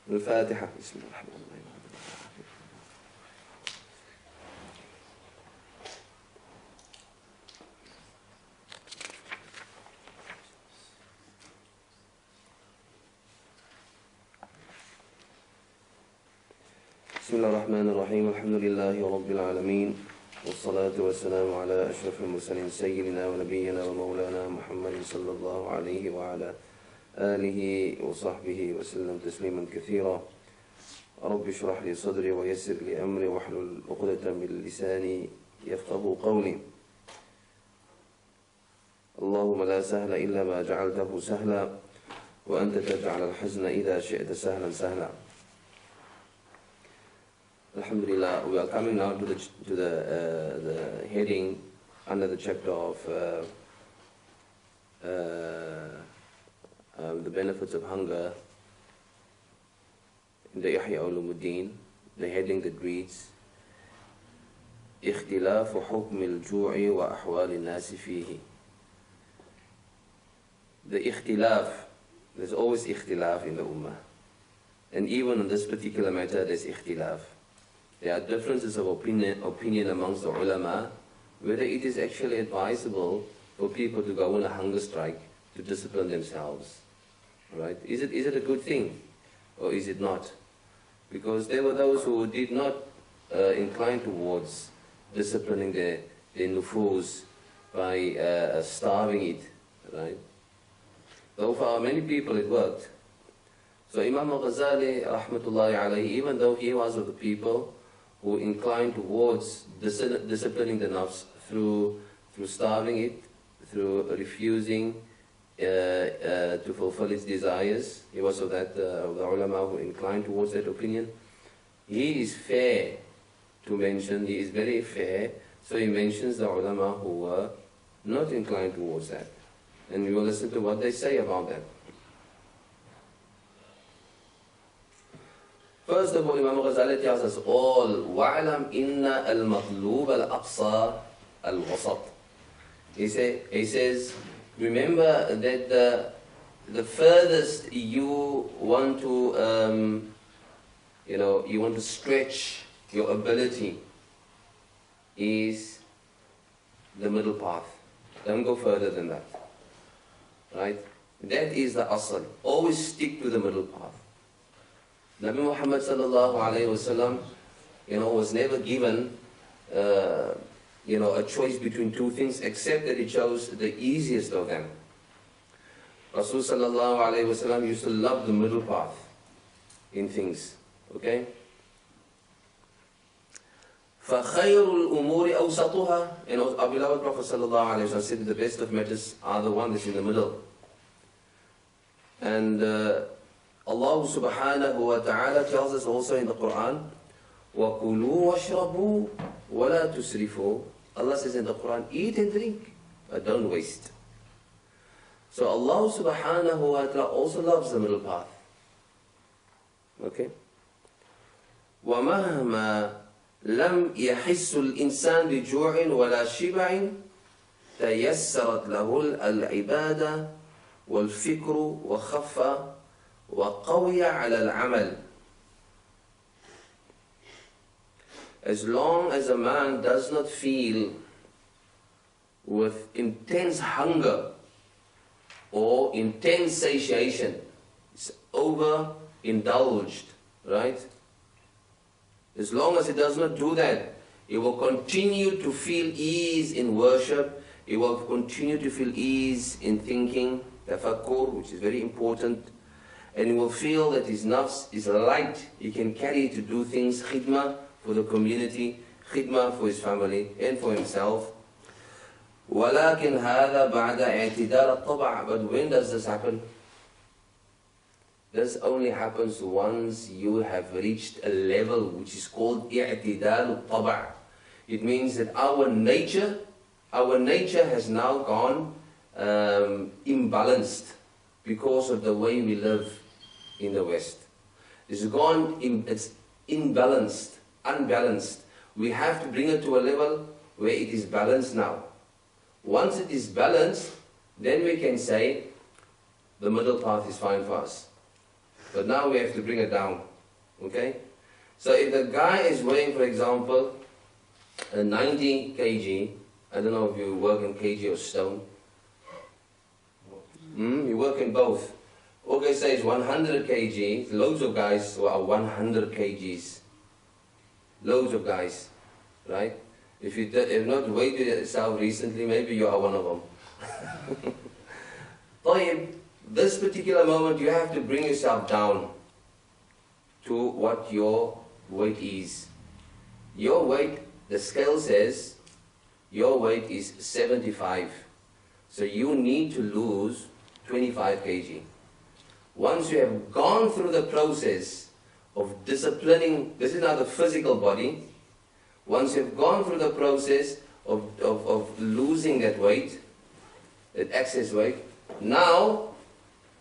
الفاتحة. بسم الله الرحمن الرحيم. بسم الله الرحمن الرحيم. الحمد لله رب العالمين، والصلاة والسلام على أشرف المرسلين سيدنا ونبينا ومولانا محمد صلى الله عليه وعلى آله وصحبه وسلم تسليما كثيرا. رب اشرح لي صدري ويسر لي أمري واحلل عقدة من لساني يفقهوا قولي. اللهم لا سهل إلا ما جعلته سهلا وأنت تجعل الحزن إذا شئت سهلا سهلا. Alhamdulillah, we are coming now to the heading under the chapter of the benefits of hunger in the Ihya Ulumuddin, the heading that reads اختلاف حكم الجوع وأحوال الناس فيه. The ikhtilaf, there's always ikhtilaf in the ummah, and even on this particular matter there's ikhtilaf. There are differences of opinion amongst the ulama whether it is actually advisable for people to go on a hunger strike to discipline themselves. Right? Is it a good thing or is it not? Because there were those who did not incline towards disciplining their nufus by starving it. Right? Though for many people it worked. So Imam al-Ghazali rahmatullahi alayhi, even though he was of the people who inclined towards disciplining the nafs through starving it, through refusing to fulfill its desires. He was of that of the ulama who inclined towards that opinion. He is fair to mention, he is very fair, so he mentions the ulama who were not inclined towards that. And we will listen to what they say about that. First of all, Imam Ghazali tells us all, وَعْلَمْ إِنَّ الْمَطْلُوبَ الْأَقْصَى الْوَسَطِ. He says, remember that the furthest you want to, you want to stretch your ability is the middle path. Don't go further than that. Right? That is the asal. Always stick to the middle path. Nabi Muhammad sallallahu alayhi wasallam, was never given, a choice between two things, except that he chose the easiest of them. Rasul sallallahu alayhi wasallam used to love the middle path in things. Okay? فَخَيْرُ الْأُمُورِ أَوْسَطُهَا. And our beloved Prophet sallallahu alayhi wasallam said that the best of matters are the one that's in the middle. And Allah subhanahu wa ta'ala tells us also in the Quran, وَكُلُوا وَاشْرَبُوا وَلَا تُسْرِفُوا. Allah says in the Quran, eat and drink, but don't waste. So Allah subhanahu wa ta'ala also loves the middle path. Okay? وَمَهْمَا لَمْ يَحِسُّ الْإِنسَانِ بِجُوعٍ وَلَا شِبَعٍ تَيَسَّرَتْ لَهُ الْعِبَادَةِ وَالْفِكْرُ وَخَفَّ وَقَوِيَ عَلَى الْعَمَلِ. As long as a man does not feel with intense hunger or intense satiation, it's overindulged, right? As long as he does not do that, he will continue to feel ease in worship, he will continue to feel ease in thinking, tafakkur, which is very important, and he will feel that his nafs is light, he can carry it to do things, khidmah for the community, khidmah for his family and for himself. وَلَكِنْ هَذَا بَعْدَ اعْتِدَالَ الطَّبْعِ. But when does this happen? This only happens once you have reached a level which is called اعتدال الطبع. It means that our nature has now gone imbalanced because of the way we live in the West. It's imbalanced, unbalanced. We have to bring it to a level where it is balanced now. Once it is balanced, then we can say the middle path is fine for us. But now we have to bring it down. Okay? So if the guy is weighing, for example, a 90 kg, I don't know if you work in kg or stone. You work in both. Okay, say it's 100 kg. Loads of guys who are 100 kgs. Loads of guys, right? If you have not weighted yourself recently, maybe you are one of them. طيب, this particular moment you have to bring yourself down to what your weight is. Your weight, the scale says, your weight is 75. So you need to lose 25 kg. Once you have gone through the process of disciplining, this is now the physical body, once you've gone through the process of losing that weight, that excess weight, now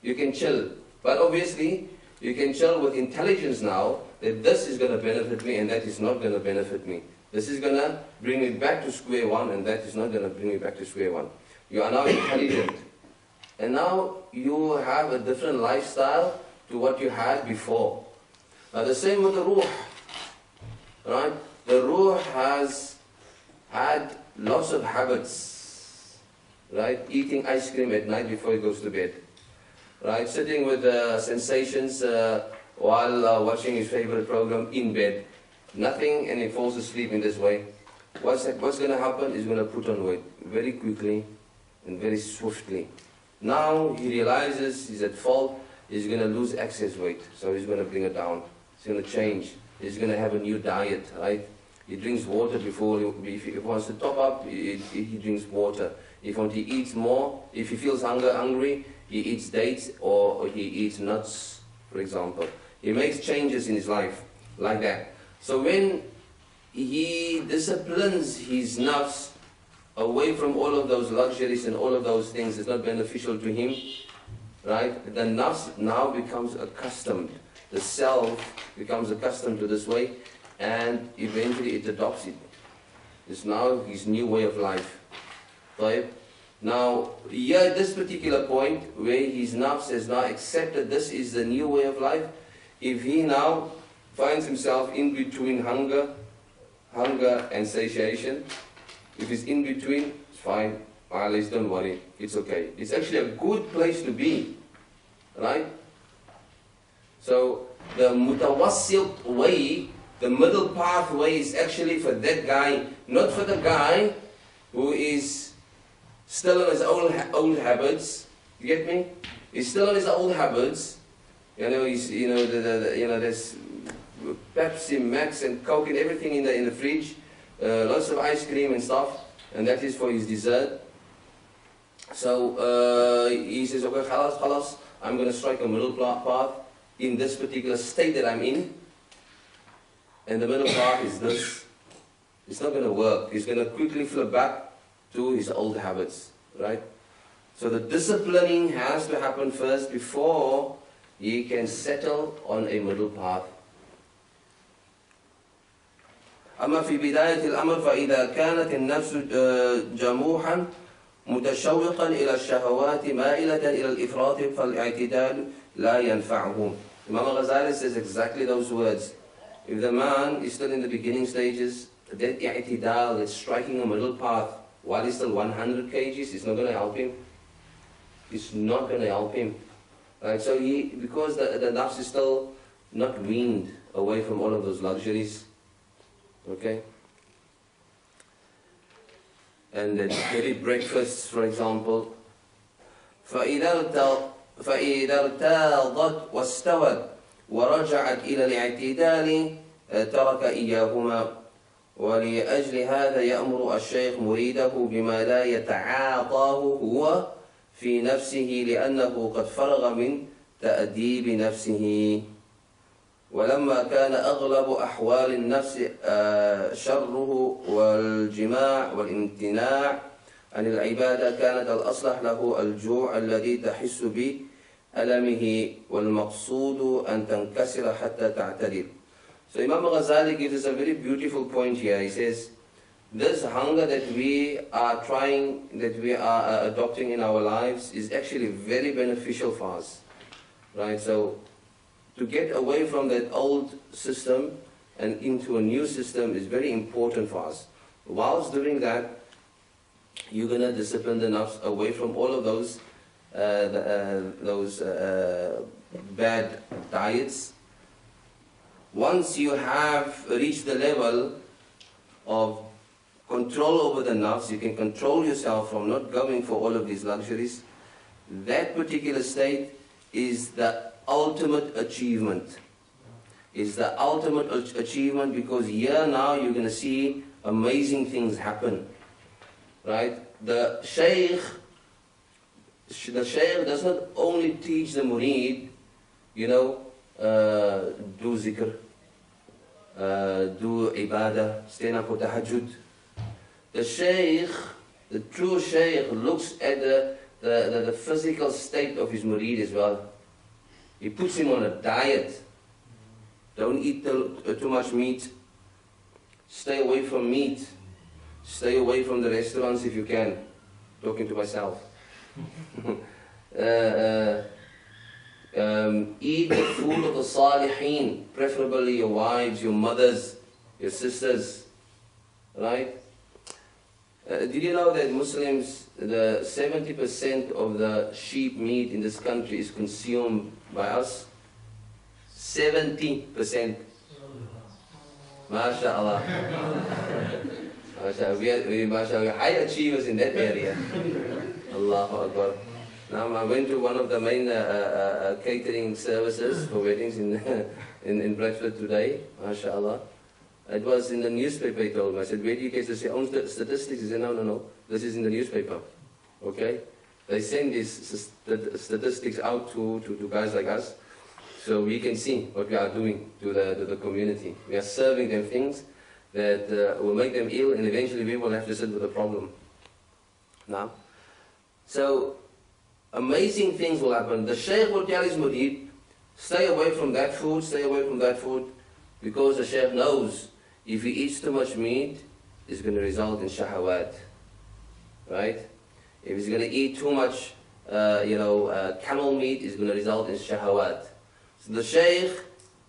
you can chill. But obviously, you can chill with intelligence now that this is going to benefit me and that is not going to benefit me. This is going to bring me back to square one and that is not going to bring me back to square one. You are now intelligent. And now you have a different lifestyle to what you had before. Now the same with the ruh. Right? The ruh has had lots of habits. Right? Eating ice cream at night before he goes to bed. Right? Sitting with sensations while watching his favorite program in bed. Nothing, and he falls asleep in this way. What's going to happen is going to put on weight very quickly and very swiftly. Now he realizes he's at fault, he's going to lose excess weight, so he's going to bring it down. He's going to change. He's going to have a new diet, right? He drinks water before, if he wants to top up, he drinks water. If he eats more, if he feels hungry, he eats dates or he eats nuts, for example. He makes changes in his life, like that. So when he disciplines his nafs away from all of those luxuries and all of those things that's not beneficial to him, right? The nafs now becomes accustomed. The self becomes accustomed to this way and eventually it adopts it. It's now his new way of life. Right? Now, here at this particular point where his nafs has now accepted this is the new way of life, if he now finds himself in between hunger and satiation, if it's in between, it's fine. Let's don't worry. It's okay. It's actually a good place to be. Right? So, the mutawassit way, the middle pathway is actually for that guy, not for the guy who is still on his old habits. You get me? He's still on his old habits. You know, he's, there's Pepsi, Max and Coke and everything in the fridge. Lots of ice cream and stuff, and that is for his dessert. So he says, okay, khalas, I'm going to strike a middle path in this particular state that I'm in. And the middle path is this. It's not going to work. He's going to quickly flip back to his old habits, right? So the disciplining has to happen first before he can settle on a middle path. أما في بداية الأمر فإذا كانت النفس جموحا متشوقا إلى الشهوات مائلة إلى الإفراط فالاعتدال لا ينفعه. Imam Ghazali says exactly those words. If the man is still in the beginning stages, that i'tidal, that striking a middle path, while he's still 100 kgs, it's not going to help him. It's not going to help him. Right? So because the nafs is still not weaned away from all of those luxuries, okay? And the daily breakfasts, for example. فإذا ارتاضت واستوت ورجعت إلى الاعتدال ترك إياهما ولأجل هذا يأمر الشيخ مريده بما لا يتعاطاه هو في نفسه لأنه قد فرغ من تأديب نفسه. ولما كان أغلب أحوال النفس شره والجماع والامتناع عن العبادة كانت الأصلح له الجوع الذي تحس بألمه والمقصود أن تنكسر حتى تعتدل. So Imam Ghazali gives us a very beautiful point here. He says, this hunger that we are adopting in our lives is actually very beneficial for us. Right? So to get away from that old system and into a new system is very important for us. Whilst doing that, you're going to discipline the nafs away from all of those bad diets. Once you have reached the level of control over the nafs, you can control yourself from not going for all of these luxuries. That particular state is the ultimate achievement. Is the ultimate achievement, because here now you're going to see amazing things happen. Right? The Shaykh does not only teach the murid, do zikr, do ibadah, stand up for tahajjud. The Shaykh, the true Shaykh, looks at the physical state of his murid as well. He puts him on a diet. Don't eat too much meat. Stay away from meat. Stay away from the restaurants if you can. Talking to myself. Eat the food of the salihin, preferably your wives, your mothers, your sisters. Right? Did you know that Muslims, the 70% of the sheep meat in this country is consumed by us? 70%. MashaAllah. MashaAllah. We are high achievers in that area. Allahu Akbar. Now I went to one of the main catering services for weddings in Bradford today. MashaAllah. It was in the newspaper, he told me. I said, where do you get your own statistics? He said, no. This is in the newspaper. Okay? They send these statistics out to guys like us, so we can see what we are doing to the community. We are serving them things that will make them ill, and eventually we will have to sit with the problem. Now, so amazing things will happen. The Shaykh will tell his murid, stay away from that food, stay away from that food, because the Shaykh knows if he eats too much meat, it's going to result in shahawat. Right? If he's going to eat too much, camel meat, it's going to result in shahawat. So the Shaykh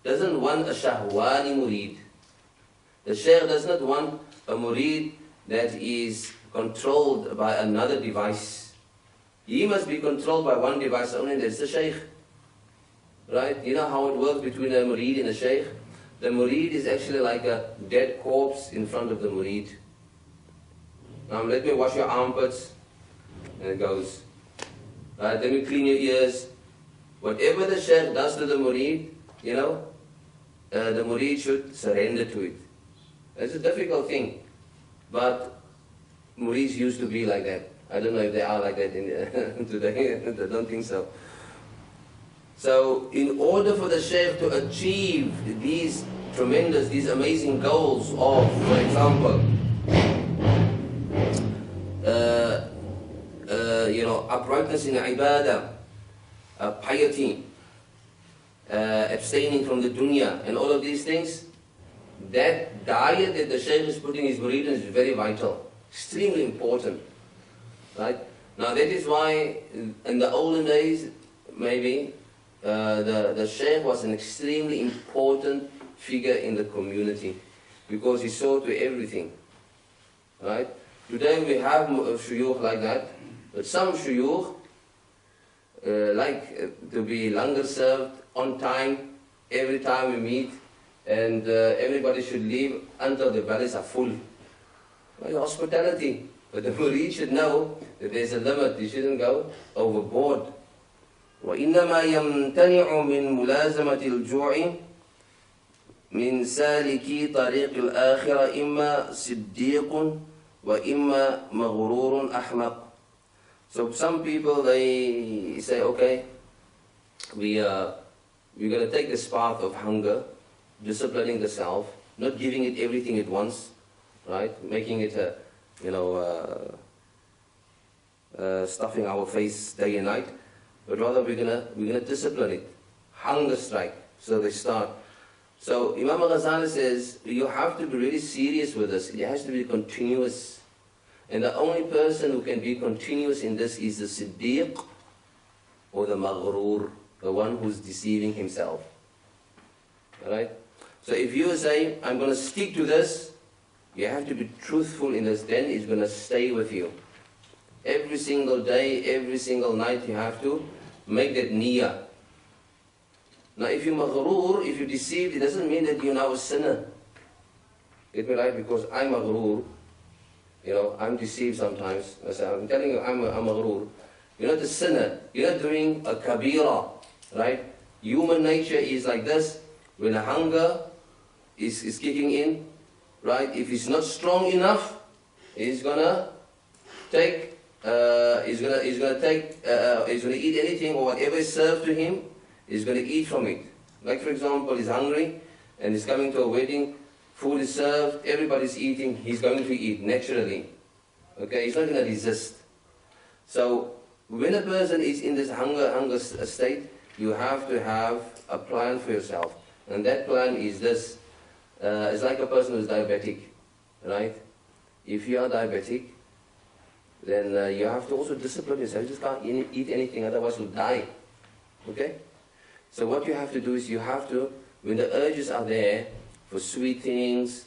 doesn't want a shahwani murid. The Shaykh does not want a murid that is controlled by another device. He must be controlled by one device only, that's the Shaykh. Right? You know how it works between a murid and a Shaykh? The murid is actually like a dead corpse in front of the murid. Now let me wash your armpits. And it goes. Right? Let me clean your ears. Whatever the Shaykh does to the murid, the murid should surrender to it. It's a difficult thing. But murids used to be like that. I don't know if they are like that today. I don't think so. So, in order for the Shaykh to achieve these amazing goals of, for example, uprightness in ibadah, piety, abstaining from the dunya, and all of these things, that diet that the Shaykh is putting his murid in is very vital, extremely important. Right? Now that is why in the olden days, maybe, the Shaykh was an extremely important figure in the community because he saw to everything. Right? Today we have shuyukh like that, but some shuyukh like to be longer served, on time, every time we meet, and everybody should leave until the bellies are full. Well, hospitality. But the murid should know that there's a limit, you shouldn't go overboard. وإنما يمتنع من ملازمة الجوع من سالكي طريق الآخرة إما صديق وإما مغرور أحمق. So some people, they say, okay, we're going to take this path of hunger, disciplining the self, not giving it everything at once, right? Making it stuffing our face day and night. But rather we're gonna discipline it. Hunger strike. So they start. So Imam Ghazali says, you have to be really serious with this. It has to be continuous. And the only person who can be continuous in this is the Siddiq or the Maghrur, the one who's deceiving himself. Right? So if you say, I'm going to stick to this, you have to be truthful in this, then it's going to stay with you. Every single day, every single night, you have to make that niyyah. Now if you're maghrur, if you're deceived, it doesn't mean that you're now a sinner. Get me right? Because I'm maghrur, I'm deceived sometimes. I'm telling you, I'm maghrur. You're not a sinner. You're not doing a kabira, right? Human nature is like this. When the hunger is kicking in, right? If he's not strong enough, he's gonna take, he's gonna eat anything or whatever is served to him. He's gonna eat from it. Like for example, he's hungry and he's coming to a wedding. Food is served, everybody's eating. He's going to eat naturally. Okay, he's not gonna resist. So when a person is in this hunger state, you have to have a plan for yourself. And that plan is this. It's like a person who's diabetic, right? If you are diabetic, then you have to also discipline yourself. You just can't eat anything, otherwise you'll die. Okay? So what you have to do is you have to, when the urges are there for sweet things,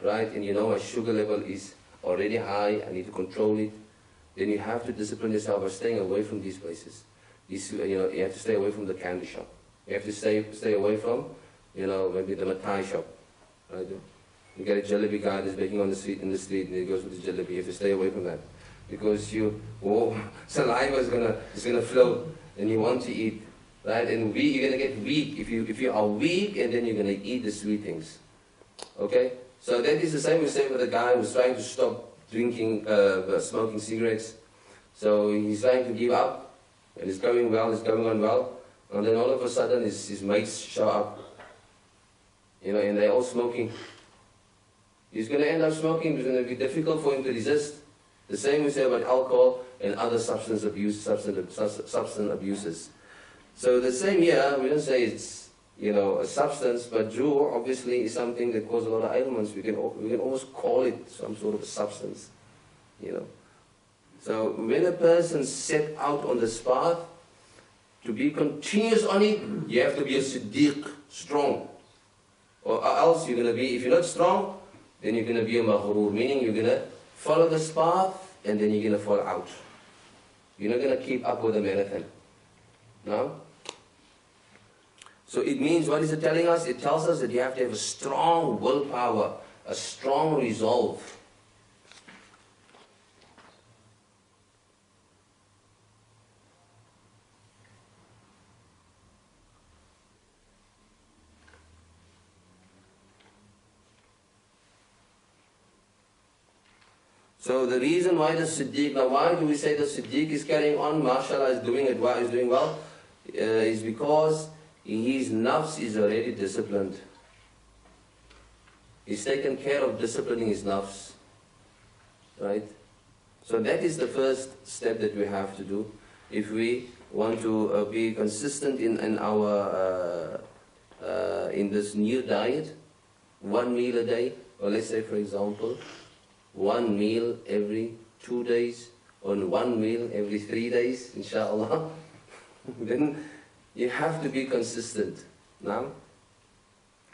right? And my sugar level is already high, I need to control it. Then you have to discipline yourself by staying away from these places. You have to stay away from the candy shop. You have to stay away from, maybe the matai shop. Right? You get a jalebi guy that's baking on the street, and he goes with the jalebi. You have to stay away from that. Because saliva is gonna flow, and you want to eat. Right? And you're gonna get weak. If you are weak, and then you're gonna eat the sweet things. Okay? So that is the same we say with the guy who's trying to stop drinking, smoking cigarettes. So he's trying to give up. And it's going well, it's going on well, and then all of a sudden his mates show up, and they're all smoking. He's going to end up smoking. It's going to be difficult for him to resist. The same we say about alcohol and other substance abuses. So the same here, we don't say it's a substance, but Jew obviously is something that causes a lot of ailments. We can almost call it some sort of a substance, So when a person set out on this path, to be continuous on it, you have to be a siddiq, strong. Or else you're going to be, if you're not strong, then you're going to be a maghrur, meaning you're going to follow this path and then you're going to fall out. You're not going to keep up with the marathon. No? So it means, what is it telling us? It tells us that you have to have a strong willpower, a strong resolve. So the reason why the Siddiq, now why do we say the Siddiq is carrying on, mashallah, is doing well, is because his nafs is already disciplined. He's taken care of disciplining his nafs. Right? So that is the first step that we have to do if we want to be consistent in our in this new diet. 1 meal a day, or let's say for example, 1 meal every 2 days, or 1 meal every 3 days, inshallah. Then you have to be consistent. Now,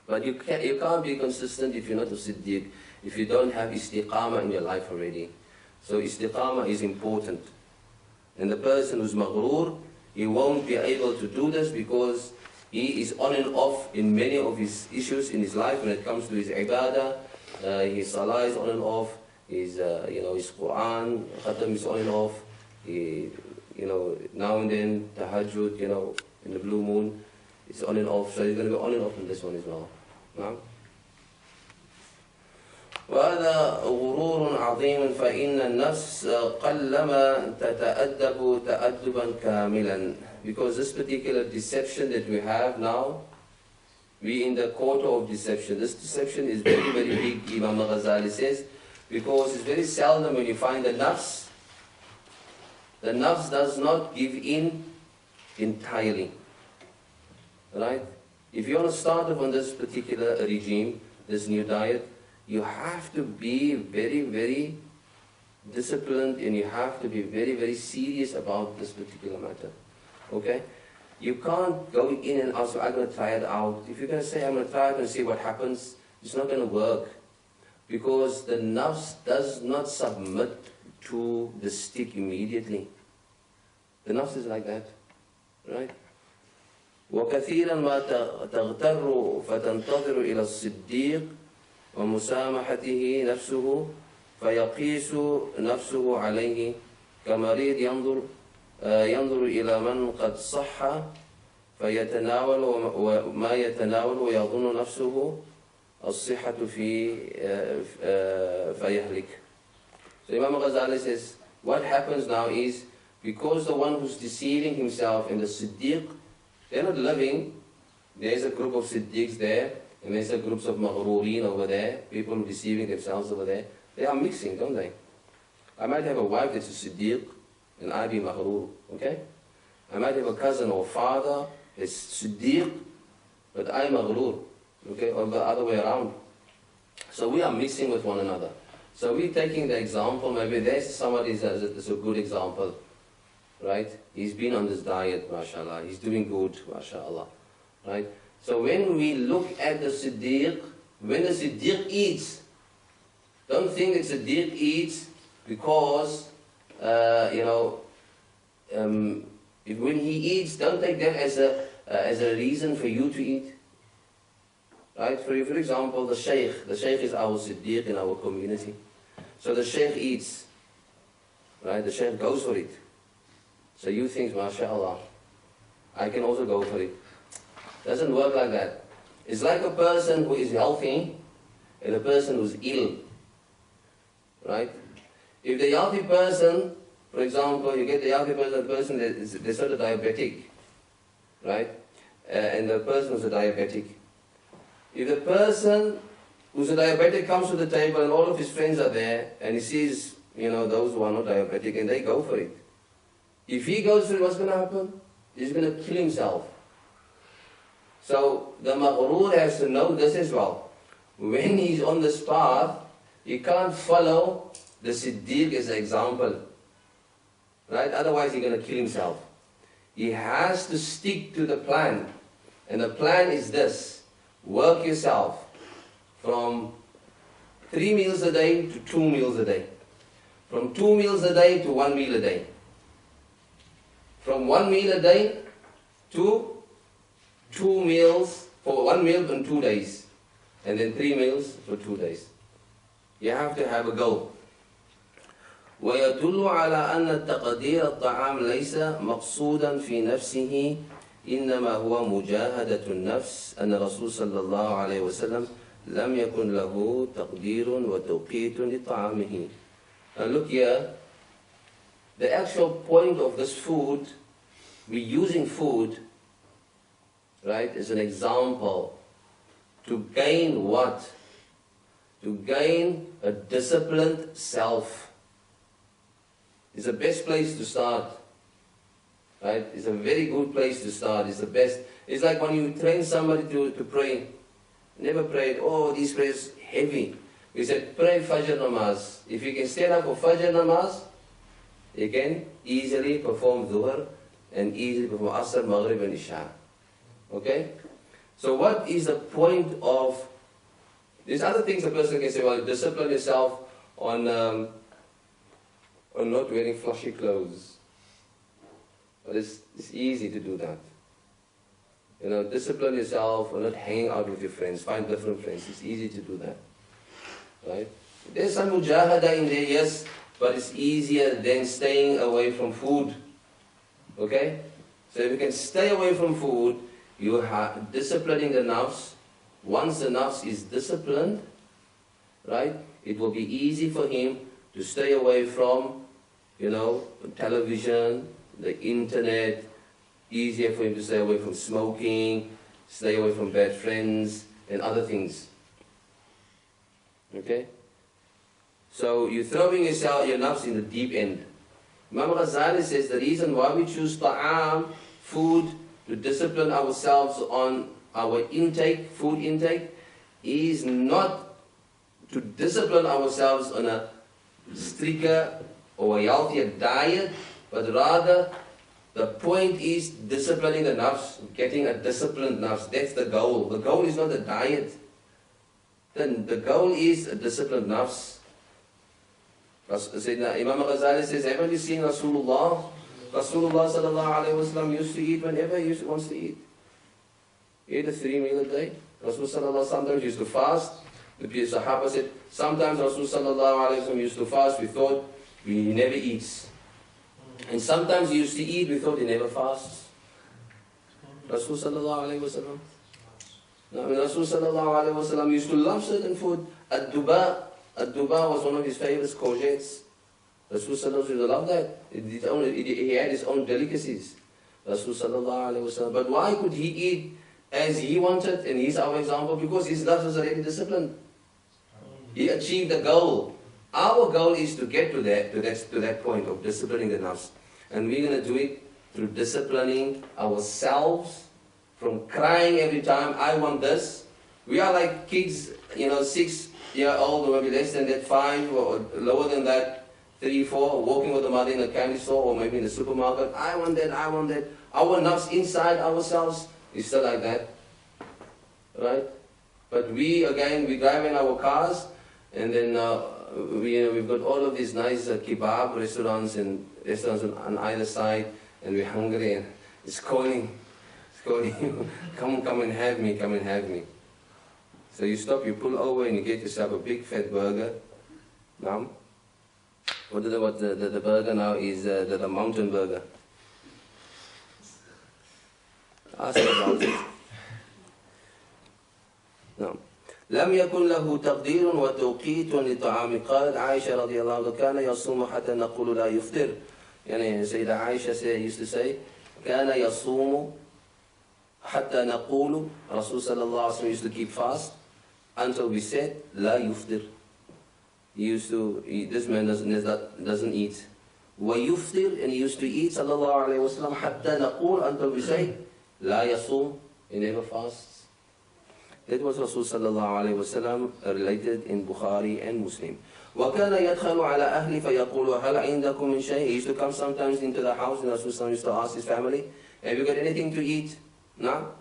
but you can't be consistent if you're not a siddiq, if you don't have istiqamah in your life already. So istiqamah is important. And the person who's maghrur, he won't be able to do this because he is on and off in many of his issues in his life. When it comes to his ibadah, his salah is on and off. His Quran, khatam is on and off. Now and then, tahajjud, in the blue moon, it's on and off. So he's going to be on and off in this one as well. No? وهذا غرور عظيم فإن النفس قلما تتأدب تأدبا كاملا. Because this particular deception that we have now, we in the quarter of deception. This deception is very, very big, Imam Ghazali says, because it's very seldom when you find the nafs does not give in entirely. Right? If you want to start off on this particular regime, this new diet, you have to be very, very disciplined, and you have to be very, very serious about this particular matter. Okay? You can't go in and ask, I'm going to try it out. If you're going to say, I'm going to try it and see what happens, it's not going to work. Because the nafs does not submit to the stick immediately. The nafs is like that, right? وكثيرا ما تغتر فتنتظر إلى الصديق ومسامحته نفسه فيقيس نفسه عليه كمريض ينظر إلى من قد صح فيتناول وما يتناول ويظن نفسه الصحة فيهلك. So Imam Ghazali says, what happens now is, because the one who's deceiving himself and the Siddiq, they're not living. There's a group of Siddiqs there, and there's a groups of Maghrureen over there, people deceiving themselves over there. They are mixing, don't they? I might have a wife that's a Siddiq, and I be Maghrur, okay? I might have a cousin or father that's Siddiq, but I'm Maghrur, okay? Or the other way around. So we are mixing with one another. So we're taking the example, maybe there's somebody that's a good example, right? He's been on this diet, mashallah. He's doing good, mashallah, right? So when we look at the Siddiq, when the Siddiq eats, don't think that Siddiq eats because, when he eats, don't take that as a reason for you to eat. Right? For example, the Shaykh is our Siddiq in our community. So the Shaykh eats, right? The Shaykh goes for it. So you think, mashallah, I can also go for it. Doesn't work like that. It's like a person who is healthy and a person who's ill, right? If the healthy person, for example, you get the healthy person they're sort of diabetic, right? And the person who's a diabetic. If the person who's a diabetic comes to the table and all of his friends are there and he sees, those who are not diabetic and they go for it. If he goes for it, what's going to happen? He's going to kill himself. So the Maghrur has to know this as well. When he's on this path, he can't follow the Siddiq as an example. Right? Otherwise he's going to kill himself. He has to stick to the plan. And the plan is this. Work yourself from 3 meals a day to 2 meals a day. From 2 meals a day to 1 meal a day. From 1 meal a day to 2 meals, for 1 meal in 2 days. And then 3 meals for 2 days. You have to have a goal. ويدل على أن تقدير الطعام ليس مقصودا في نفسه إنما هو مجاهدة النفس أن الرسول صلى الله عليه وسلم لم يكن له تقدير وتوقيت لطعامه. Now look here, the actual point of this food, we're using food, right, as an example to gain what? To gain a disciplined self. It's the best place to start. Right? It's a very good place to start. It's the best. It's like when you train somebody to pray. Never prayed, oh, these prayers heavy. We said, pray Fajr namaz. If you can stand up for Fajr namaz, you can easily perform Dhuhr and easily perform Asr, Maghrib and Isha. Okay? So what is the point of... There's other things a person can say, well, discipline yourself on not wearing flashy clothes. But it's easy to do that. Discipline yourself or not hanging out with your friends. Find different friends. It's easy to do that. Right? There's some mujahada in there, yes, but it's easier than staying away from food. Okay? So if you can stay away from food, you are disciplining the nafs. Once the nafs is disciplined, right, it will be easy for him to stay away from, television, the internet, easier for him to stay away from smoking, stay away from bad friends, and other things. Okay? So you're throwing your nafs in the deep end. Imam Ghazali says the reason why we choose ta'am, food, to discipline ourselves on our intake, food intake, is not to discipline ourselves on a stricter or a healthier diet, but rather The point is disciplining the nafs, getting a disciplined nafs. That's the goal. The goal is not a diet. Then the goal is a disciplined nafs. Imam Ghazali says, haven't you seen Rasulullah? Rasulullah sallallahu alayhi wa sallam used to eat whenever he wants to eat. He ate a 3 meal a day. Rasul sallallahu sometimes used to fast. The Sahaba said, sometimes Rasul sallallahu alayhi wa sallam used to fast. We thought he never eats. And sometimes he used to eat, we thought he never fasts. Rasul sallallahu alayhi wa sallam. Now, when Rasul sallallahu alayhi wa sallam used to love certain food, Ad-Duba was one of his favorites, courgettes. Rasul sallallahu alayhi wa sallam loved that. He had his own delicacies. Rasul sallallahu alayhi wa sallam. But why could he eat as he wanted? And he's our example because his love was already disciplined. He achieved the goal. Our goal is to get to that point of disciplining the nafs. And we're going to do it through disciplining ourselves, from crying every time, I want this. We are like kids, 6-year-old, or maybe less than that, 5, or lower than that, 3, 4, walking with the mother in a candy store, or maybe in the supermarket. I want that, I want that. Our nafs inside ourselves is still like that. Right? But we drive in our cars, and then we've got all of these nice kebab restaurants and restaurants on either side, and we're hungry, and it's calling, come and have me, come and have me. So you stop, you pull over, and you get yourself a big fat burger. Now, what the burger now is the mountain burger. Ask about it. No. لم يكن له تقدير وتوقيت للطعام. قالت عائشة رضي الله عنها كان يصوم حتى نقول لا يفطر. يعني سيدة عائشة used to say كان يصوم حتى نقول, Rasul sallallahu alaihi wasallam used to keep fast until we said لا يفطر. This man doesn't eat. ويفطر, and he used to eat sallallahu alaihi wasallam حتى نقول, until we say لا يصوم, he never fasts. That was Rasul sallallahu alayhi wa sallam related in Bukhari and Muslim. وَكَانَ يَدْخَلُ عَلَى أَهْلِ فَيَقُولُ هَلْ عِنْدَكُم مِّن شَيْءٍ. He used to come sometimes into the house, and Rasul sallallahu alayhi wa sallam used to ask his family, have you got anything to eat? No?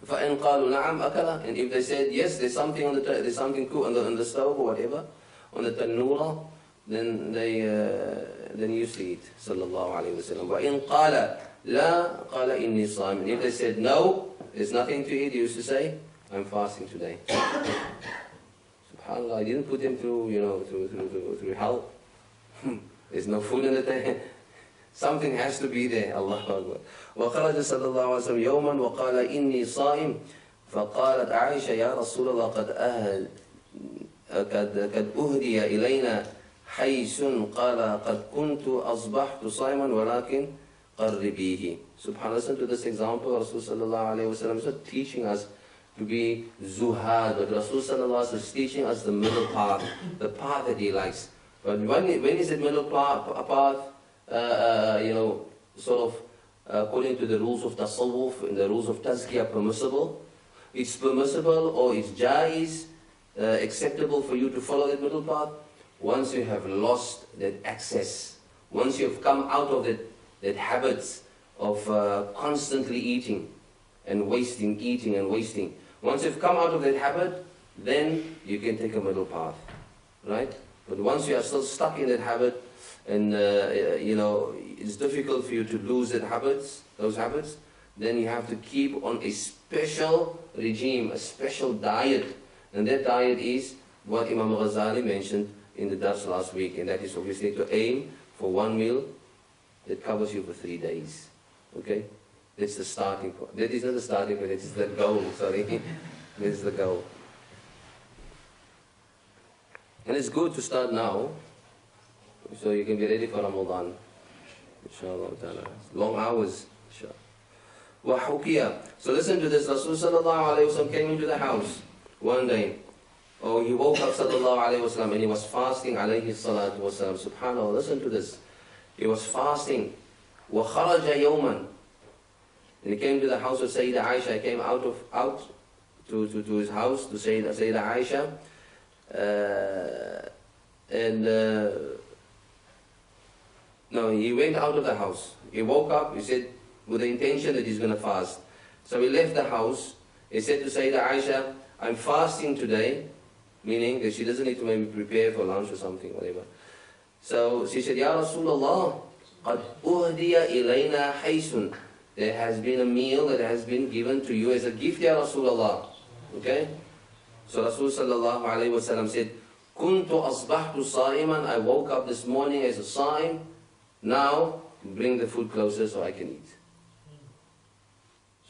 فَإِنْ قَالُوا نَعَمْ أَكَلَ. And if they said, yes, there's something cooked on the stove or whatever, on the tanura, then he used to eat, sallallahu alayhi wa sallam. وَإِنْ قَالَ لَا قَالَ إِنِّي صَائِمٌ. And if they said no, there's nothing to eat, he used to say, I'm fasting today. SubhanAllah, I didn't put him through hell. There's no food in the tent. Something has to be there. Allahu Akbar. وخرج صلى الله عليه وسلم يوما وقال إني صائم. فقالت عائشة يا رسول الله قد أهدي إلينا حيث قال قد كنت أصبحت صائما ولكن قربيه. SubhanAllah, listen to this example. Rasul sallallahu alayhi wa sallam is not teaching us to be zuhad, but Rasul sallallahu alayhi wa sallam is teaching us the middle path, the path that he likes. But when is that middle path, sort of according to the rules of tasawwuf and the rules of tazkiyah permissible? It's permissible, or it's jaiz, acceptable for you to follow that middle path once you have lost that access, once you have come out of that habits of constantly eating and wasting, eating and wasting. Once you've come out of that habit, then you can take a middle path, right? But once you are still stuck in that habit, and it's difficult for you to lose those habits, then you have to keep on a special regime, a special diet. And that diet is what Imam Ghazali mentioned in the dars last week, and that is obviously to aim for one meal that covers you for 3 days. Okay? That's the starting point. That is not the starting point, that is the goal, sorry. That is the goal. And it's good to start now, so you can be ready for Ramadan. Inshallah ta'ala. Long hours. Inshallah. وَحُكِيَ. So listen to this. Rasul sallallahu alayhi wa sallam came into the house one day. Oh, he woke up sallallahu alayhi wa sallam, and he was fasting alayhi salatu wa sallam. Subhanallah, listen to this. He was fasting. وَخَرَجَ يَوْمًا. And he came to the house of Sayyidah Aisha. He came out to his house to Sayyidah Aisha. No, he went out of the house. He woke up, he said, with the intention that he's going to fast. So he left the house. He said to Sayyidah Aisha, I'm fasting today, meaning that she doesn't need to maybe prepare for lunch or something, whatever. So she said, Ya Rasulullah, قَدْ أُهْدِيَ إِلَيْنَا حَيْسٌ. There has been a meal that has been given to you as a gift, Ya Rasulullah. Okay? So Rasul sallallahu alayhi wa sallam said, كُنْتُ أَصْبَحْتُ صَائِمًا. I woke up this morning as a Sa'im. Now, bring the food closer so I can eat.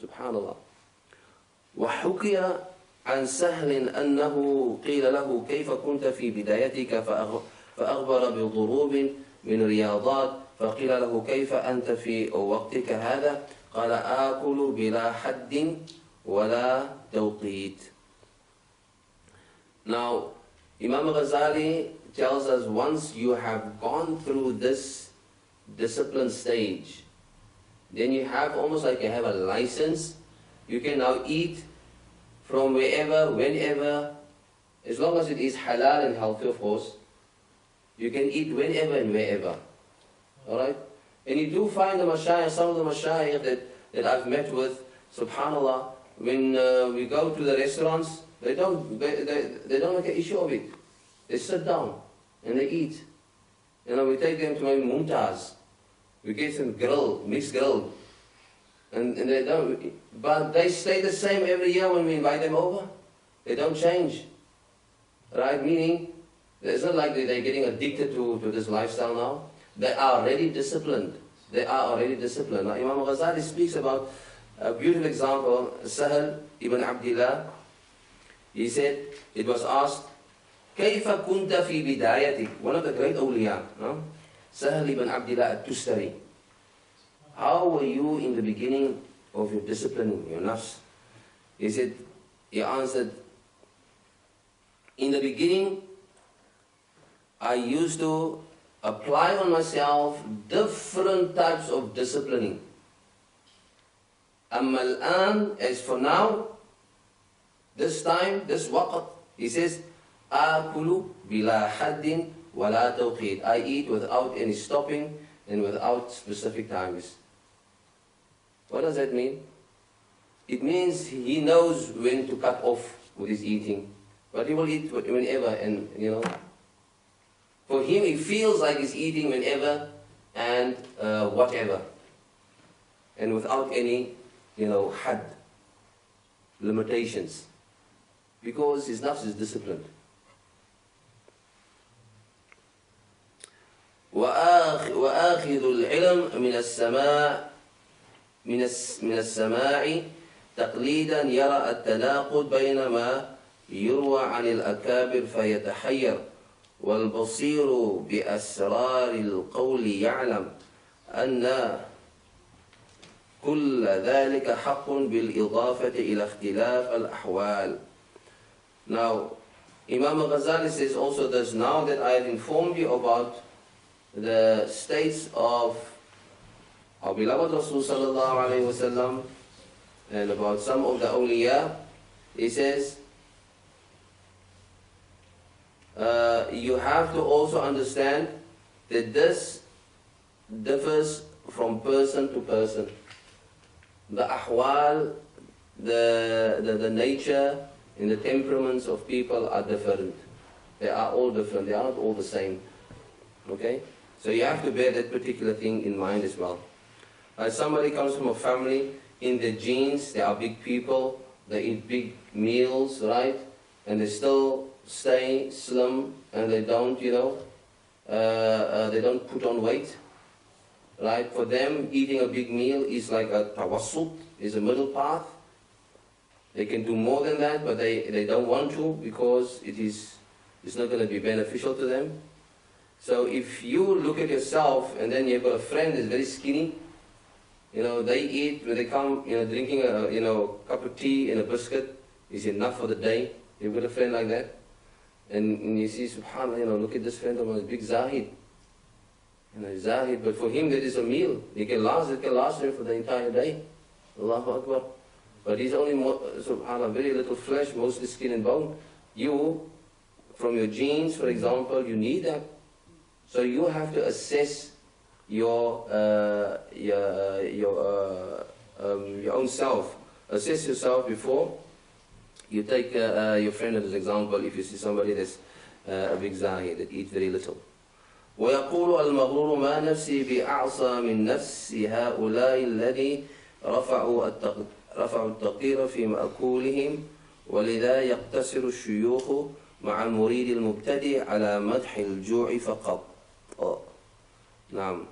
Subhanallah. وحكي عن سهل أنه قيل له كيف كنت في بدايتك فأخبر بضروب من رياضات فقيل له كيف أنت في وقتك هذا قال آكل بلا حد ولا توقيت. Now, Imam Ghazali tells us once you have gone through this discipline stage, then you have almost like you have a license. You can now eat from wherever, whenever, as long as it is halal and healthy, of course. You can eat whenever and wherever. Alright? And you do find the mashayikh, some of the mashayikh that I've met with, subhanallah, when we go to the restaurants, they don't make an issue of it. They sit down and they eat. You know, we take them to maybe Mumtaz. We get some grill, mixed grill. And they don't, but they stay the same every year when we invite them over. They don't change. Right? Meaning, it's not like they're getting addicted to this lifestyle now. They are already disciplined. They are already disciplined. Now, Imam Ghazali speaks about a beautiful example. Sahal ibn Abdullah, he said, it was asked, كيف كنت في بدايتك? One of the great awliya, no? Sahal ibn Abdullah at-Tustari. How were you in the beginning of your discipline, your nafs? He said, he answered, in the beginning, I used to apply on myself different types of disciplining. Amma al-an, as for now, this time, this waqt, he says, Akulu bila haddin wala tawqid. I eat without any stopping and without specific times. What does that mean? It means he knows when to cut off with his eating. But he will eat whenever, and you know. For him, he feels like he's eating whenever and whatever. And without any, had, limitations. Because his nafs is disciplined. وآخذ العلم من السماع تقليدا يرى التناقض بين ما يروى عن الأكابر فيتحير والبصير بأسرار القول يعلم أن كل ذلك حق بالإضافة إلى اختلاف الأحوال. Now, Imam Ghazali says also this, now that I have informed you about the states of our beloved Rasul sallallahu alayhi wa sallam and about some of the awliya, he says, you have to also understand that this differs from person to person. The ahwal, the nature and the temperaments of people are different. They are all different. They are not all the same. Okay? So you have to bear that particular thing in mind as well. Somebody comes from a family, in their genes, they are big people, they eat big meals, right? And they still stay slim, and they don't, they don't put on weight, right? For them, eating a big meal is like a tawassut, is a middle path. They can do more than that, but they don't want to because it's not going to be beneficial to them. So if you look at yourself and then you've got a friend that's very skinny, they eat, when they come, drinking a cup of tea and a biscuit is enough for the day. You've got a friend like that. And you see, subhanAllah, look at this friend of mine, big Zahid. Zahid, but for him that is a meal. It can last him for the entire day. Allahu Akbar. But he's only, subhanAllah, very little flesh, mostly skin and bone. You, from your genes, for example, you need that. So you have to assess your own self. Assess yourself before you take your friend as an example. If you see somebody that's a big zahid that eats very little. ويقول المغرور ما نفسي بأعصى من نفس هؤلاء الذي رفعوا التقدير في مأكولهم ولذا يقتصر الشيوخ مع المريد المبتدئ على مدح الجوع فقط. نعم.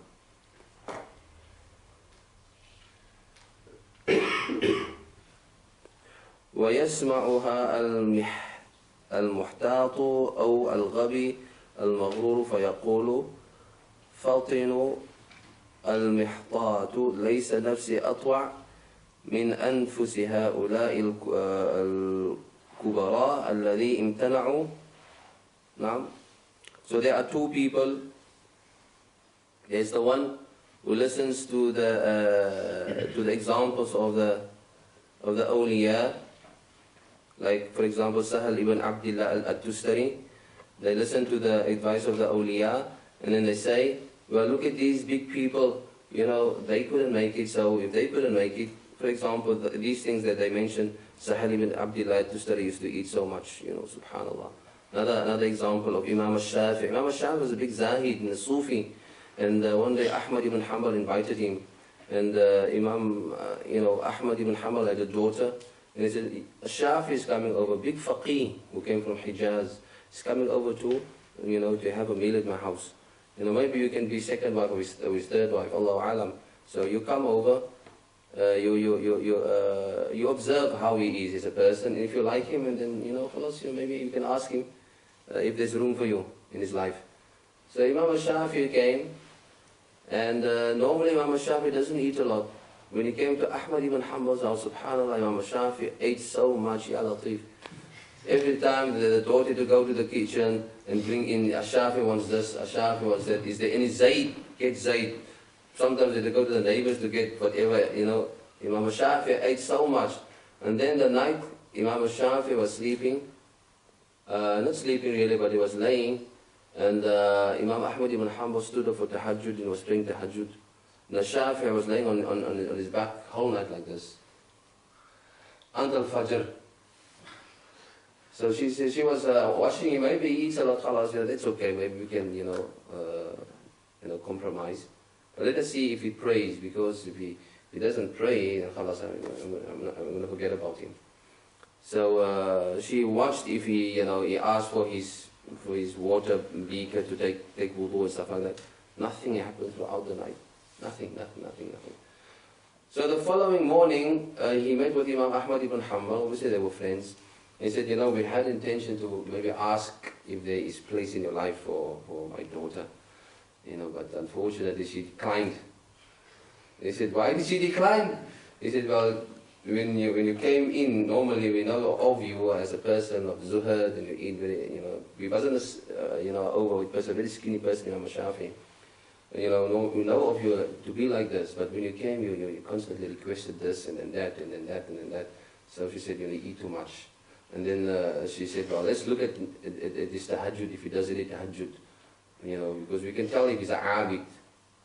ويسمعها المحتاط أو الغبي المغرور فيقول فطن المحتاط ليس نفسي أطوع من أنفس هؤلاء الكبراء الذي امتنعوا. نعم. So there are two people. There's the one who listens to the examples of the awliya, like for example Sahal ibn Abdullah al-Tustari. They listen to the advice of the awliya and then they say, well, look at these big people, they couldn't make it, so if they couldn't make it, for example, these things that they mentioned, Sahal ibn Abdullah al-Tustari used to eat so much, subhanallah. Another example of Imam al-Shafi. Imam al-Shafi was a big zahid and a Sufi, and one day Ahmad ibn Hanbal invited him, and Ahmad ibn Hanbal had a daughter, and he said, Shafi is coming over, big faqih who came from Hijaz, is coming over to have a meal at my house. Maybe you can be second wife or his third wife, Allahu alam. So you come over, you observe how he is as a person, and if you like him, and then maybe you can ask him if there's room for you in his life. So Imam al-Shafi came, and normally Imam al-Shafi doesn't eat a lot. When he came to Ahmad ibn Hanbal's house, subhanallah, Imam al-Shafi ate so much, ya Latif. Every time the daughter to go to the kitchen and bring in, Ashafi wants this, Ashafi wants that. Is there any Zayd? Get Zayd. Sometimes they go to the neighbors to get whatever, Imam al-Shafi ate so much. And then the night, Imam al-Shafi was sleeping. Not sleeping really, but he was laying. And Imam Ahmad ibn Hanbal stood up for tahajjud and was praying tahajjud. And al-Shafi was laying on his back whole night like this. Until Fajr. So she was watching him. Maybe he eats a lot, khalas, that's okay. Maybe we can, compromise. But let us see if he prays, because if he doesn't pray, then khalas, I'm going to forget about him. So she watched if he asked for his water beaker to take wudu and stuff like that. Nothing happened throughout the night. Nothing. So the following morning, he met with Imam Ahmad ibn Hanbal. Obviously they were friends. He said, we had intention to maybe ask if there is place in your life for my daughter, but unfortunately she declined. He said, why did she decline? He said, well, when you came in, normally we know of you as a person of zuhad, and you eat very, he wasn't a, overweight person, a very skinny person, Imam Shafi. We know of you to be like this, but when you came, you constantly requested this and then that and then that and then that. So she said, you eat too much. And then she said, well, let's look at this tahajjud, if he does any tahajjud. Because we can tell if he's an abid.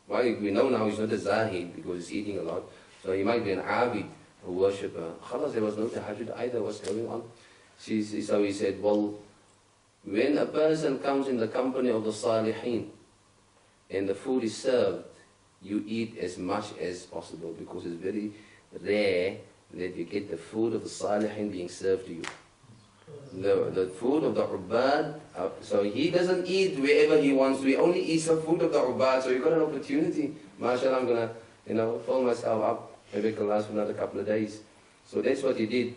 Why? We know now he's not a zahid because he's eating a lot. So he might be an abid, a worshipper. Khalas, there was no tahajjud either, what's going on? So he said, well, when a person comes in the company of the salihin and the food is served, you eat as much as possible, because it's very rare that you get the food of the salihin being served to you. The food of the ubbad, so he doesn't eat wherever he wants to. He only eats the food of the ubbad. So you got an opportunity. MashaAllah, I'm going to fill myself up. Maybe it can last for another couple of days. So that's what he did.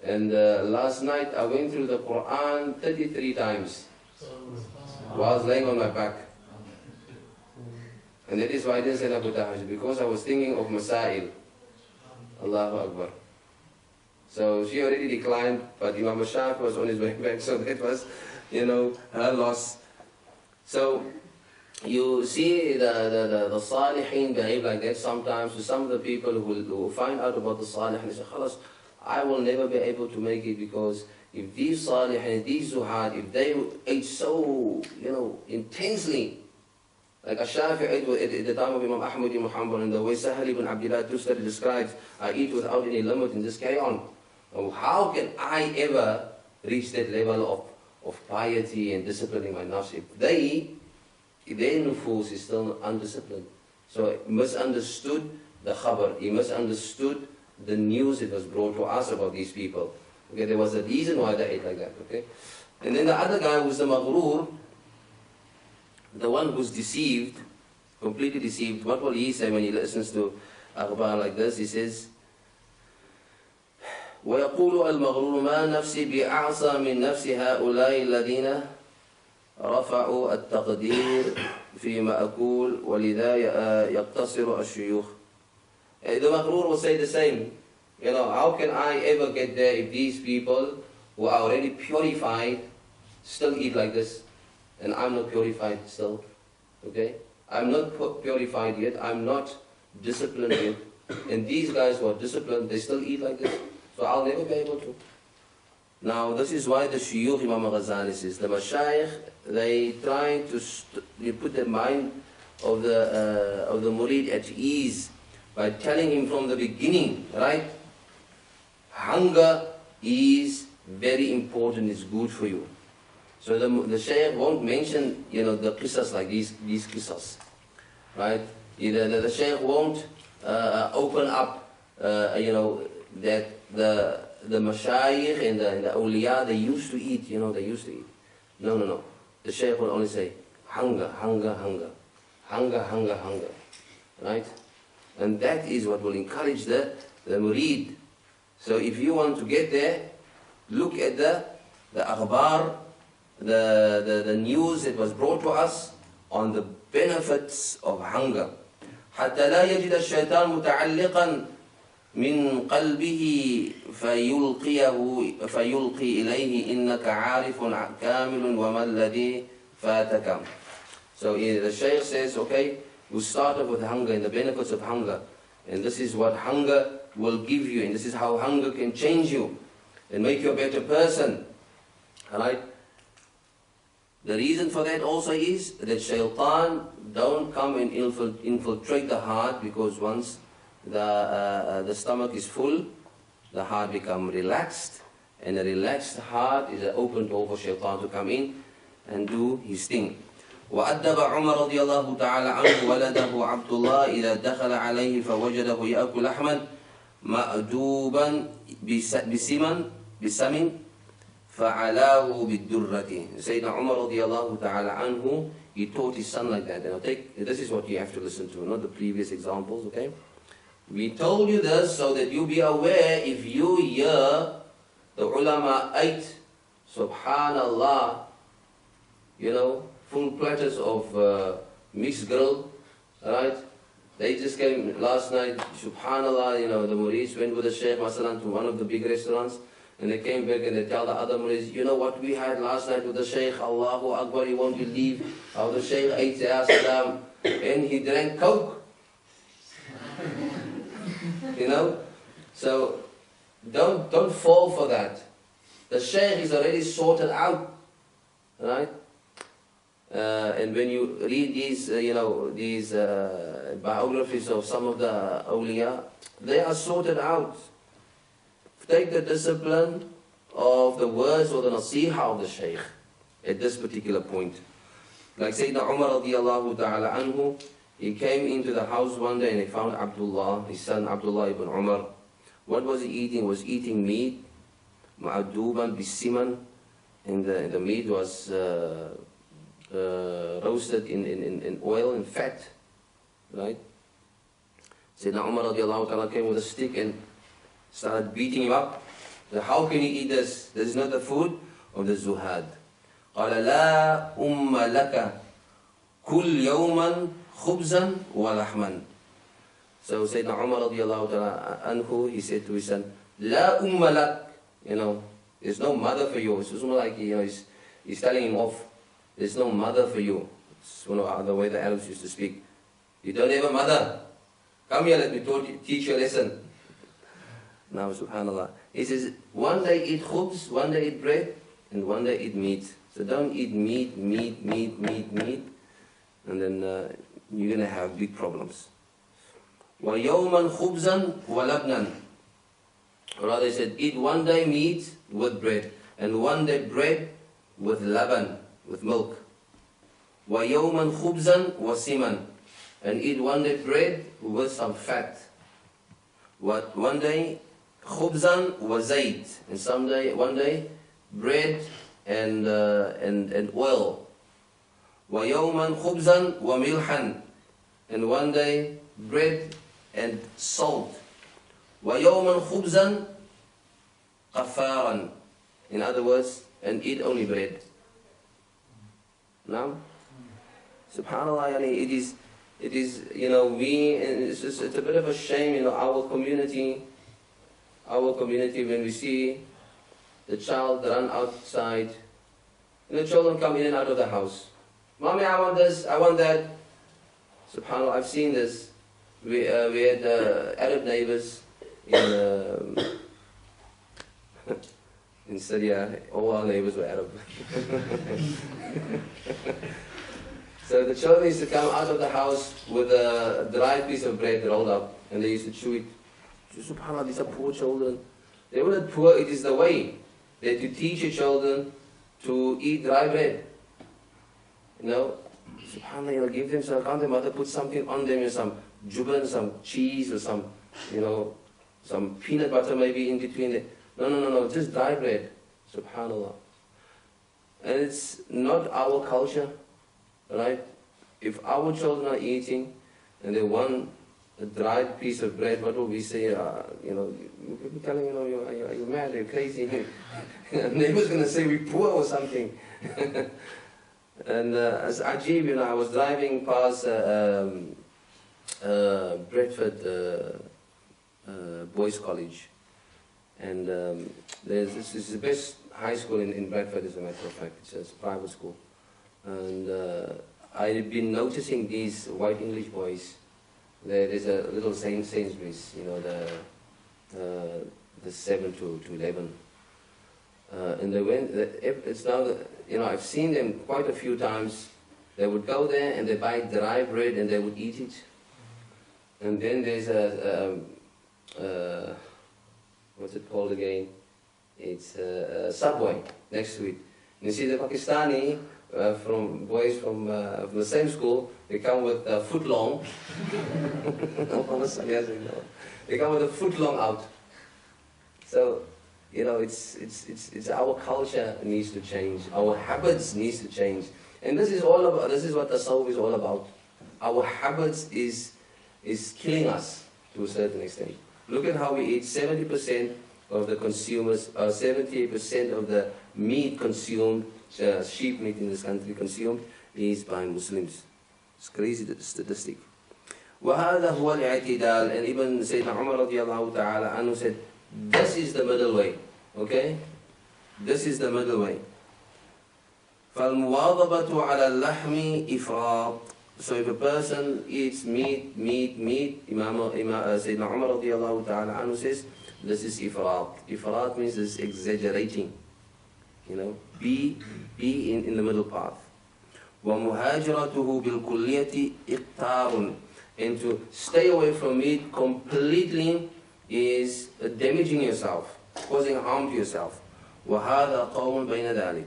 And last night I went through the Quran 33 times while I was laying on my back. And that is why I didn't say Abu Tahajjud, because I was thinking of Masail. Allahu Akbar. So she already declined, but Imam Shafi was on his way back, so that was, her loss. So you see the Salihin behave like that sometimes. To some of the people who find out about the Salihin, they say, khalas, I will never be able to make it, because if these Salihin, these Zuhad, if they ate so, intensely, Like Ash-Shafi'i at the time of Imam Ahmad ibn Hanbal, and the way Sahal ibn Abdullah Tustari describes, I eat without any limit and just carry on. How can I ever reach that level of piety and disciplining my nafs if their nufus is still undisciplined? So he misunderstood the khabar, he misunderstood the news that was brought to us about these people. Okay, there was a reason why they ate like that. Okay, and then the other guy who's the maghrur, the one who's deceived, completely deceived. What will he say when he listens to akhbar like this? He says, ويقول المغرور ما نفسي بأعصى من نفس هؤلاء الذين رفعوا التقدير فيما أقول ولذا يقتصر الشيوخ. The maghrur will say the same. You know, how can I ever get there if these people who are already purified still eat like this? And I'm not purified still. Okay? I'm not purified yet. I'm not disciplined yet. And these guys who are disciplined, they still eat like this. So I'll never be able to. Now, this is why the Shuyukh Imam Ghazali says, the Mashayikh, they try to put the mind of the murid at ease by telling him from the beginning, right? Hunger is very important, it's good for you. So the Shaykh won't mention, you know, the qisas like these qisas, right? The Shaykh won't open up, you know, that the mashayikh and the awliya, they used to eat, you know, they used to eat. No. The Shaykh will only say, hunger, hunger, hunger, hunger, hunger, hunger, right? And that is what will encourage the murid. So if you want to get there, look at the akhbar, the news that was brought to us on the benefits of hunger. حتى لا يجد الشيطان متعلقا من قلبه فيلقي إليه إنك عارف كامل وما الذي فاتك. So the Shaykh says, okay, we start off with hunger and the benefits of hunger. And this is what hunger will give you, and this is how hunger can change you and make you a better person. Alright? The reason for that also is that shaitan don't come and infiltrate the heart, because once the stomach is full, the heart becomes relaxed, and a relaxed heart is an open door for shaitan to come in and do his thing. وأدب عمر رضي الله تعالى عنه ولده عبد الله إذا دخل عليه فوجده يأكل لحما مأدوبا بسمن فعلاه بالدرة. Sayyidina Umar رضي الله تعالى عنه, he taught his son like that. Now this is what you have to listen to, not the previous examples, okay? We told you this so that you be aware if you hear the ulama ate, subhanallah, you know, full platters of mixed grill, right? They just came last night, subhanallah, you know, the murids went with the Shaykh Masalan to one of the big restaurants, and they came back and they tell the other murids, you know what we had last night with the Shaykh, Allahu Akbar, you won't believe how the Shaykh ate salam, and he drank Coke. You know? So don't fall for that. The Shaykh is already sorted out, right? And when you read these, you know, these biographies of some of the awliya, they are sorted out. Take the discipline of the words or the nasiha of the Shaykh at this particular point. Like Sayyidina Umar radiallahu ta'ala anhu, he came into the house one day and he found Abdullah, his son Abdullah ibn Umar. What was he eating? He was eating meat, ma'aduban bisiman, and the meat was roasted in oil and fat, right? Sayyidina Umar radiallahu ta'ala came with a stick and started beating him up. So how can you eat this? This is not the food of the zuhad. قال لا لك كل يوما خبزا ولحما. So Sayyidina Umar radiallahu ta'ala anhu, he said to his son, لا لك, you know, there's no mother for you. It's more like, you know, he's telling him off. There's no mother for you. It's one of the way the Arabs used to speak. You don't have a mother. Come here, let me teach you a lesson. Now, subhanallah. He says, one day eat khubz, one day eat bread, and one day eat meat. So don't eat meat. and then you're going to have big problems. وَيَوْمًا خُبْزًا وَلَبْنًا. Rather, he said, eat one day meat with bread, and one day bread with laban, with milk. وَيَوْمًا خُبْزًا وَسِمًا. And eat one day bread with some fat. One day khubzan wa zayt, and one day bread and oil. Wa yawman khubzan wa milhan, and one day bread and salt. Wa yawman khubzan qafaran, in other words, and eat only bread. Now, subhanallah, it is, it's a bit of a shame, our community, when we see the child run outside, children come in and out of the house. Mommy, I want this, I want that. SubhanAllah, I've seen this. We had Arab neighbors in Syria. All our neighbors were Arab. So the children used to come out of the house with a dry piece of bread rolled up, and they used to chew it. SubhanAllah, these are poor children. They were not poor, it is the way that you teach your children to eat dry bread. SubhanAllah, give them some, can't the mother put something on them, some jubban, some cheese, or some, some peanut butter maybe in between it. No, just dry bread. SubhanAllah. And it's not our culture, right? If our children are eating and they want a dried piece of bread, what will we say? We'll be telling, are you mad? Are you crazy? Neighbor's going to say we're poor or something. And as Ajib, I was driving past Bradford Boys College, and this is the best high school in Bradford, as a matter of fact. It's a private school, and I've been noticing these white English boys. There's a little Sainsbury's, the 7 to 11. And they went, it's now, I've seen them quite a few times. They would go there and they buy dry bread and they would eat it. And then there's what's it called again? It's a Subway next to it. And you see the Pakistani, boys from the same school, they come with a foot long. They come with a foot long out. So, it's our culture needs to change. Our habits needs to change. And this is what tasawwuf is all about. Our habits is killing us to a certain extent. Look at how we eat. 70% of the consumers, 78% of the meat consumed, sheep meat in this country consumed, is by Muslims. It's crazy, the statistic. وَهَذَا هُوَ الْاعْتِدَالِ. And even Sayyidina Umar radiallahu ta'ala anhu said, this is the middle way. Okay? This is the middle way. فَالْمُوَاظَبَةُ عَلَى اللَّحْمِ إِفْرَاطٌ. So if a person eats meat, Sayyidina Umar radiallahu ta'ala anhu says, this is ifrat. Ifrat means this is exaggerating. Be in the middle path. وَمُهَاجِرَتُهُ بِالْكُلِّيَةِ إِقْتَارٌ. And to stay away from it completely is damaging yourself, causing harm to yourself. وَهَذَا قَوْمٌ بَيْنَ ذَلِكَ.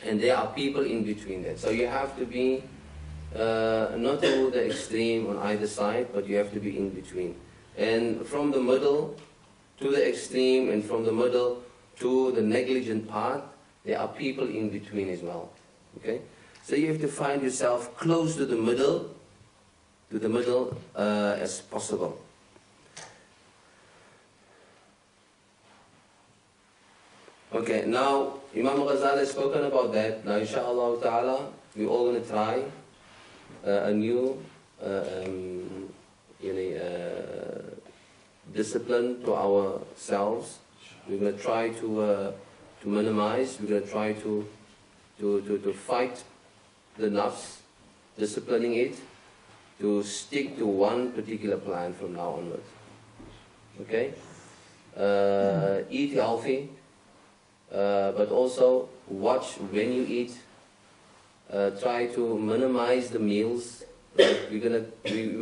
And there are people in between that. So you have to be not to the extreme on either side, but you have to be in between. And from the middle to the extreme, and from the middle to the negligent part, there are people in between as well. Okay? So you have to find yourself close to the middle as possible. Okay, now Imam Ghazali has spoken about that. Now inshallah ta'ala, we're all going to try a new discipline to ourselves. We're going to try to minimize, we're going to try to fight the nafs, disciplining it, to stick to one particular plan from now onwards. Okay? Eat healthy, but also watch when you eat. try to minimize the meals. Like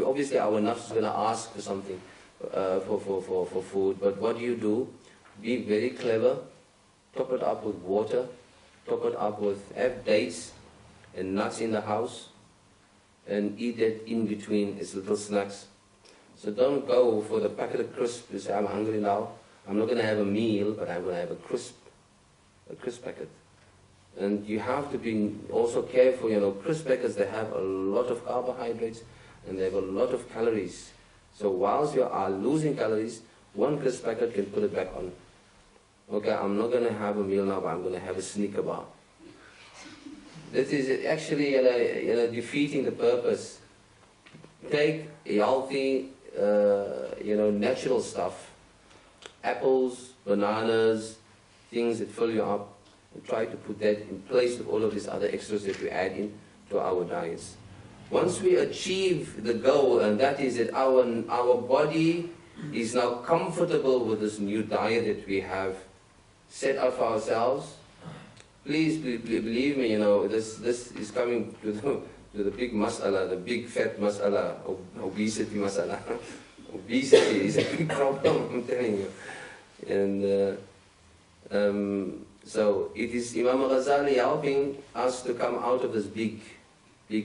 obviously our nafs is going to ask for something, for food, but what do? Be very clever, top it up with water, top it up with, have dates and nuts in the house, and eat that in between as little snacks. So don't go for the packet of crisps. You say, I'm hungry now, I'm not going to have a meal, but I'm going to have a crisp packet. And you have to be also careful, crisp packets, they have a lot of carbohydrates and they have a lot of calories. So whilst you are losing calories, one crisp packet can put it back on. Okay, I'm not going to have a meal now, but I'm going to have a Snicker bar. This is actually defeating the purpose. Take healthy, natural stuff. Apples, bananas, things that fill you up. And try to put that in place of all of these other extras that we add in to our diets. Once we achieve the goal, and that is that our body is now comfortable with this new diet that we have set up for ourselves, please believe me, this is coming to the big mas'ala, the big fat mas'ala, obesity mas'ala. Obesity is a big problem, I'm telling you. And so it is Imam Ghazali helping us to come out of this big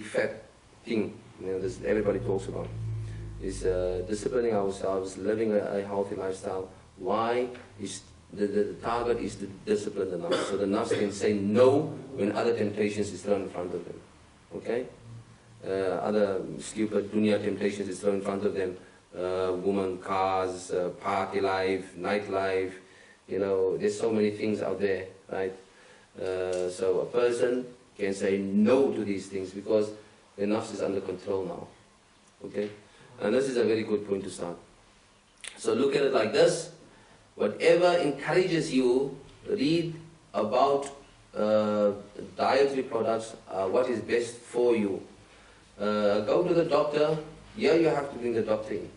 fat thing, this everybody talks about. Is disciplining ourselves, living a healthy lifestyle. Why? Is the target is to discipline the nafs. So the nafs can say no when other temptations is thrown in front of them. Okay? Other stupid dunya temptations is thrown in front of them. Woman, cars, party life, nightlife. There's so many things out there, right? So a person can say no to these things because the nafs is under control now. Okay? And this is a very good point to start. So look at it like this. Whatever encourages you, read about dietary products, what is best for you. Go to the doctor. Here you have to bring the doctor in.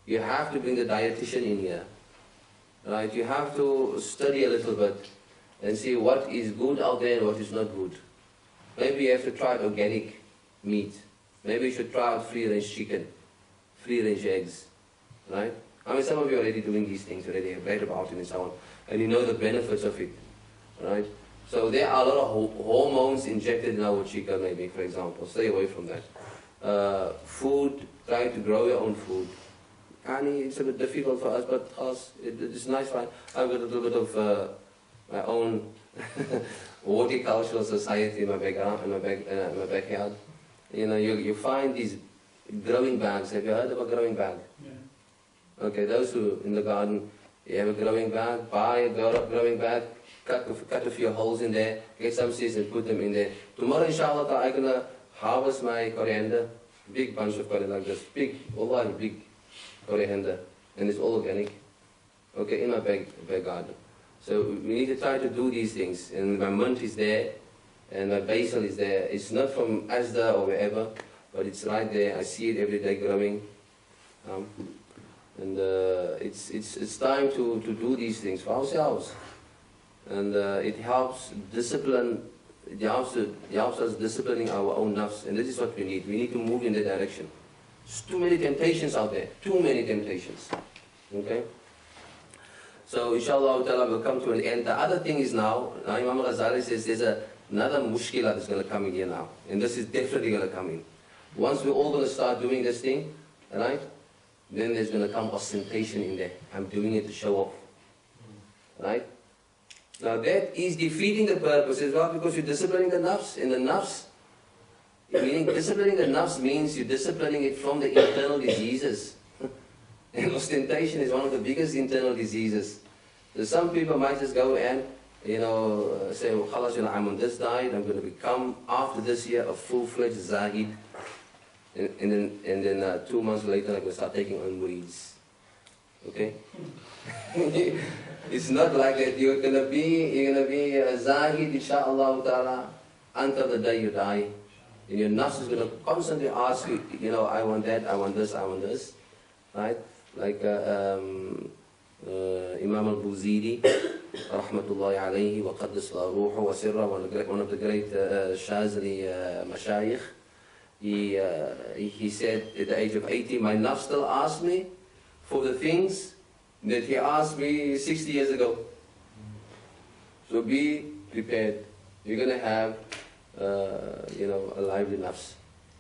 You have to bring the dietitian in here. Right? You have to study a little bit and see what is good out there and what is not good. Maybe you have to try organic meat. Maybe you should try out free-range chicken, free-range eggs. Right? I mean, some of you are already doing these things, already have read about it and so on, and you know the benefits of it. Right? So there are a lot of hormones injected in our chicken, maybe, for example. Stay away from that. Food, try to grow your own food. It's a bit difficult for us, but it's nice. I've got a little bit of my own horticultural society in my backyard. You find these growing bags. Have you heard of a growing bag? Yeah. Okay, those who in the garden, you have a growing bag, buy a growing bag, cut a few holes in there, get some seeds and put them in there. Tomorrow, inshallah, I'm going to harvest my coriander, big bunch of coriander like this, big, wallahi, big coriander, and it's all organic, okay, in my back garden. So we need to try to do these things, and my mint is there, and my basil is there. It's not from Asda or wherever, but it's right there. I see it every day growing, and it's time to do these things for ourselves, and it helps discipline. It helps us disciplining our own nafs, and this is what we need. We need to move in that direction. There's too many temptations out there. Too many temptations. Okay? So inshallah we'll come to an end. The other thing is now Imam Ghazali says there's another mushkila that's going to come in here now. And this is definitely going to come in. Once we're all going to start doing this thing, right? Then there's going to come ostentation in there. I'm doing it to show off. Right? Now that is defeating the purpose as well, because you're disciplining the nafs. And the nafs, meaning disciplining the nafs means you're disciplining it from the internal diseases. And ostentation is one of the biggest internal diseases. So some people might just go and, say, well, khalas, I'm on this diet, I'm going to become, after this year, a full-fledged zahid. And then 2 months later, I'm going to start taking on weeds. Okay? It's not like that. You're going to be a zahid, insha'Allah ta'ala, until the day you die. And your nafs is going to constantly ask you, I want that, I want this, I want this. Right? Like Imam al-Buziri, rahmatullahi alayhi, wa qaddis la ruhu wa sirra, one of the great Shazli Mashayikh. He said at the age of 80, my nafs still asks me for the things that he asked me 60 years ago. So be prepared. You're going to have, a lively nafs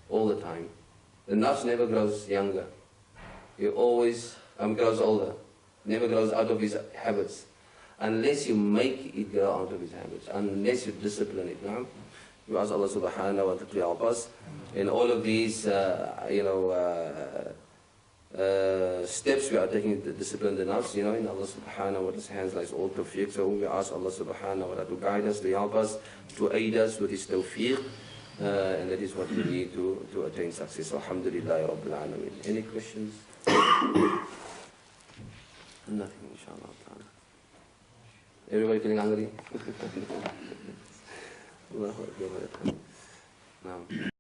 all the time. The nafs never grows younger. It always grows older. Never grows out of his habits. Unless you make it grow out of his habits. Unless you discipline it. No? You ask Allah subhanahu wa ta'ala to help us. And all of these, steps we are taking to discipline the nafs, in Allah subhanahu wa ta'ala's hands lies all tawfiq. So we ask Allah subhanahu wa ta'ala to guide us, to help us, to aid us with His tawfiq. And that is what we need to attain success. Alhamdulillah Rabbil Alameen. Any questions? Nothing, inshallah. Everybody feeling hungry? Allahu Akbar.